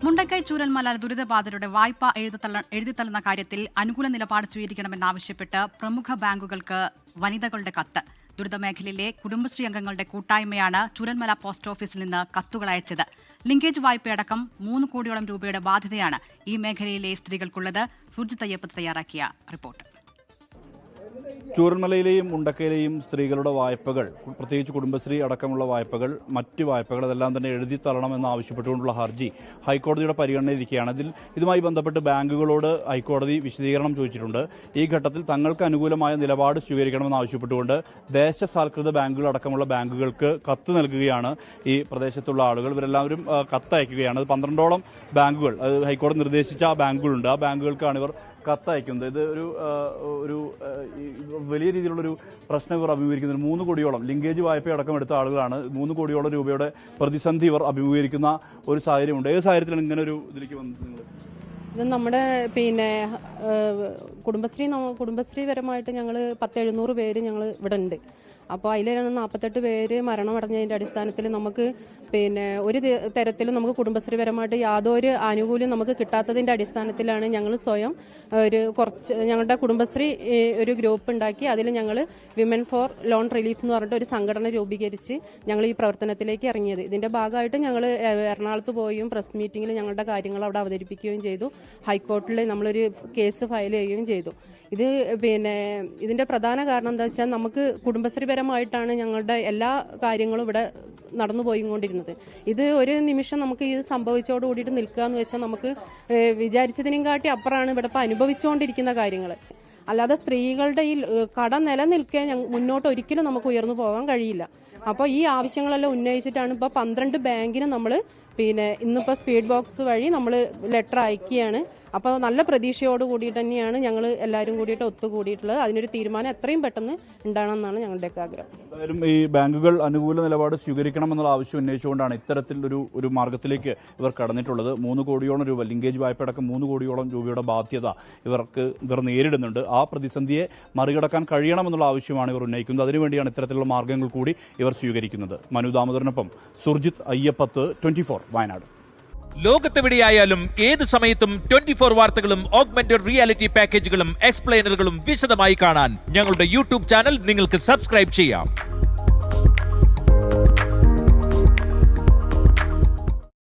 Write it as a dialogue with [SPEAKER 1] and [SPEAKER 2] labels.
[SPEAKER 1] മുണ്ടക്കൈ ചൂരൽമല ദുരിതബാധിതരുടെ വായ്പ എഴുതിത്തള്ളുന്ന കാര്യത്തിൽ അനുകൂല നിലപാട് സ്വീകരിക്കണമെന്നാവശ്യപ്പെട്ട് പ്രമുഖ ബാങ്കുകൾക്ക് വനിതകളുടെ കത്ത്. ദുരിതമേഖലയിലെ കുടുംബശ്രീ അംഗങ്ങളുടെ കൂട്ടായ്മയാണ് ചൂരൽമല പോസ്റ്റ് ഓഫീസിൽ നിന്ന് കത്തുകൾ അയച്ചത്. ലിങ്കേജ് വായ്പയടക്കം 3 കോടിയോളം രൂപയുടെ ബാധ്യതയാണ് ഈ മേഖലയിലെ സ്ത്രീകൾക്കുള്ളത്. സുർജിത് അയ്യപ്പത്ത് തയ്യാറാക്കിയ റിപ്പോർട്ട്.
[SPEAKER 2] ചൂരൽമലയിലെയും മുണ്ടക്കയിലെയും സ്ത്രീകളുടെ വായ്പകൾ, പ്രത്യേകിച്ച് കുടുംബശ്രീ അടക്കമുള്ള വായ്പകൾ, മറ്റ് വായ്പകൾ അതെല്ലാം തന്നെ എഴുതിത്തള്ളണമെന്ന് ആവശ്യപ്പെട്ടുകൊണ്ടുള്ള ഹർജി ഹൈക്കോടതിയുടെ പരിഗണനയിലിരിക്കുകയാണ്. ഇതുമായി ബന്ധപ്പെട്ട് ബാങ്കുകളോട് ഹൈക്കോടതി വിശദീകരണം ചോദിച്ചിട്ടുണ്ട്. ഈ ഘട്ടത്തിൽ തങ്ങൾക്ക് അനുകൂലമായ നിലപാട് സ്വീകരിക്കണമെന്ന് ആവശ്യപ്പെട്ടുകൊണ്ട് ദേശസാൽകൃത ബാങ്കുകൾ അടക്കമുള്ള ബാങ്കുകൾക്ക് കത്ത് നൽകുകയാണ് ഈ പ്രദേശത്തുള്ള ആളുകൾ. ഇവരെല്ലാവരും കത്തയക്കുകയാണ്. 12ഓളം ബാങ്കുകൾ, ഹൈക്കോടതി നിർദ്ദേശിച്ച ബാങ്കുകളുണ്ട്. ആ ബാങ്കുകൾക്കാണ് ഇവർ കത്തയക്കുന്നത്. ഇത് ഒരു വലിയ രീതിയിലുള്ളൊരു പ്രശ്നം ഇവർ അഭിമുഖീകരിക്കുന്നത്. 3 കോടിയോളം ലിങ്കേജ് വായ്പ അടക്കം എടുത്ത ആളുകളാണ്. 3 കോടിയോളം രൂപയുടെ പ്രതിസന്ധി ഇവർ അഭിമുഖീകരിക്കുന്ന ഒരു സാഹചര്യമുണ്ട്. ഏത് സാഹചര്യത്തിലാണ് ഇങ്ങനെ ഒരു ഇതിലേക്ക് വന്നത്?
[SPEAKER 3] ഇത് നമ്മുടെ കുടുംബശ്രീ പരമായിട്ട് ഞങ്ങൾ 700 പേര് ഞങ്ങൾ ഇവിടെ ഉണ്ട്. അപ്പോൾ അതിലാണ് 48 പേര് മരണമടഞ്ഞതിൻ്റെ അടിസ്ഥാനത്തിൽ നമുക്ക് ഒരു തരത്തിലും നമുക്ക് കുടുംബശ്രീപരമായിട്ട് യാതൊരു ആനുകൂല്യം നമുക്ക് കിട്ടാത്തതിൻ്റെ അടിസ്ഥാനത്തിലാണ് ഞങ്ങൾ സ്വയം ഞങ്ങളുടെ കുടുംബശ്രീ ഒരു ഗ്രൂപ്പ് ഉണ്ടാക്കി അതിൽ ഞങ്ങൾ വിമൻ ഫോർ ലോൺ റിലീഫ് എന്ന് പറഞ്ഞിട്ട് ഒരു സംഘടന രൂപീകരിച്ച് ഞങ്ങൾ ഈ പ്രവർത്തനത്തിലേക്ക് ഇറങ്ങിയത്. ഇതിൻ്റെ ഭാഗമായിട്ട് ഞങ്ങൾ എറണാകുളത്ത് പോയും പ്രസ് മീറ്റിങ്ങിൽ ഞങ്ങളുടെ കാര്യങ്ങൾ അവിടെ അവതരിപ്പിക്കുകയും ചെയ്തു. ഹൈക്കോർട്ടിൽ നമ്മളൊരു കേസ് ഫയൽ ചെയ്യുകയും ചെയ്തു. ഇതിന്റെ പ്രധാന കാരണം എന്താ വെച്ചാൽ നമുക്ക് കുടുംബശ്രീപരമായിട്ടാണ് ഞങ്ങളുടെ എല്ലാ കാര്യങ്ങളും ഇവിടെ നടന്നു പോയിക്കൊണ്ടിരുന്നത്. ഇത് ഒരു നിമിഷം നമുക്ക് ഇത് സംഭവിച്ചോട് കൂടിയിട്ട് നിൽക്കുക എന്ന് വെച്ചാൽ നമുക്ക് വിചാരിച്ചതിനും കാട്ടി അപ്പുറമാണ് ഇവിടെ ഇപ്പം അനുഭവിച്ചുകൊണ്ടിരിക്കുന്ന കാര്യങ്ങൾ. അല്ലാതെ സ്ത്രീകളുടെ ഈ കട നിലനിൽക്കെ മുന്നോട്ട് ഒരിക്കലും നമുക്ക് ഉയർന്നു പോകാൻ കഴിയില്ല. അപ്പോൾ ഈ ആവശ്യങ്ങളെല്ലാം ഉന്നയിച്ചിട്ടാണ് ഇപ്പോൾ 12 ബാങ്കിന് നമ്മൾ ഇന്നിപ്പോൾ സ്പീഡ് ബോക്സ് വഴി നമ്മൾ ലെറ്റർ അയക്കുകയാണ്. അപ്പോൾ നല്ല പ്രതീക്ഷയോട് കൂടിയിട്ട് തന്നെയാണ് ഞങ്ങൾ എല്ലാവരും കൂടിയിട്ട് ഒത്തുകൂടിയിട്ടുള്ളത്. അതിനൊരു തീരുമാനം എത്രയും പെട്ടെന്ന് ഉണ്ടാകണമെന്നാണ് ഞങ്ങളുടെയൊക്കെ ആഗ്രഹം.
[SPEAKER 2] എന്തായാലും ഈ ബാങ്കുകൾ അനുകൂല നിലപാട് സ്വീകരിക്കണം എന്നുള്ള ആവശ്യം ഉന്നയിച്ചുകൊണ്ടാണ് ഇത്തരത്തിലൊരു മാർഗത്തിലേക്ക് ഇവർ കടന്നിട്ടുള്ളത്. 3 കോടിയോളം രൂപ ലിങ്കേജ് വായ്പ അടക്കം 3 കോടിയോളം രൂപയുടെ ബാധ്യത ഇവർ നേരിടുന്നുണ്ട്. ആ പ്രതിസന്ധിയെ മറികടക്കാൻ കഴിയണമെന്നുള്ള ആവശ്യമാണ് ഇവർ ഉന്നയിക്കുന്നത്. അതിനുവേണ്ടിയാണ് ഇത്തരത്തിലുള്ള മാർഗങ്ങൾ കൂടി ഇവർ സ്വീകരിക്കുന്നത്. മനു ദാമോദരനൊപ്പം സുർജിത് അയ്യപ്പത്ത്, 24 വയനാട്.
[SPEAKER 4] ലോകത്തെവിടെയായാലും ഏത് സമയത്തും 24 വാർത്തകളും ഓഗ്മെന്റഡ് റിയാലിറ്റി പാക്കേജുകളും എക്സ്പ്ലെയിനറുകളും വിശദമായി കാണാൻ ഞങ്ങളുടെ യൂട്യൂബ് ചാനൽ നിങ്ങൾക്ക് സബ്സ്ക്രൈബ് ചെയ്യാം.